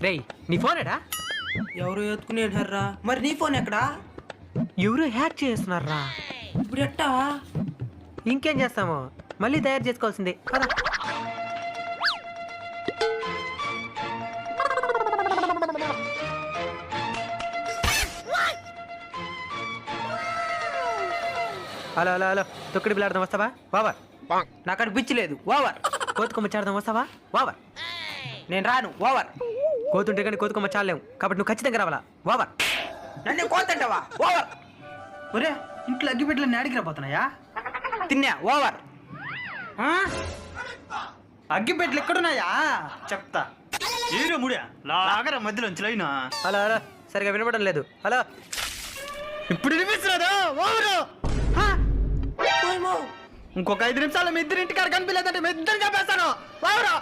రేయ్ నీ ఫోన్ ఎడా? ఎవరు ఎత్తుకునేటారా? మరి నీ ఫోన్ ఎక్కడా? ఎవరు హ్యాక్ చేస్తున్నారా? ఇప్పుడు ఎట్టా? ఇంకేం చేస్తాము, మళ్ళీ తయారు చేసుకోవాల్సిందే కదా. హలో హలో హలో, తొక్కుడు బిల్లాడదాం వస్తావా? ఓవర్. నాకు అనిపించలేదు. ఓవర్. కోతుకొమ్మ చాడదాం వస్తావా? ఓవర్. నేను రాను. ఓవర్. కోతుంటే కానీ కోతుకొమ్మ చాలేము కాబట్టి నువ్వు ఖచ్చితంగా రావాలా? ఓవర్. నన్ను కోతంటావా? ఓవర్. ఒరే ఇంట్లో అగ్గిపెట్టెలు నేడికి రాబోతున్నాయా? తిన్నా. ఓవర్. అగ్గిపెట్టెలు ఎక్కడున్నాయా చెప్తా. ఏరే ముడియా లాగరా మధ్యలో లైనా. హలో హలో, సరిగా వినపడడం లేదు. హలో, ఇప్పుడు వినిపిస్తున్నదా? ఓవరు. ఓయమ్మో. ఇంకొక 5 నిమిషాలు మీ ఇద్దరు ఇంటికాడ కనిపించలేదంటే మీ ఇద్దరు చెప్పేస్తాను. ఓవరు.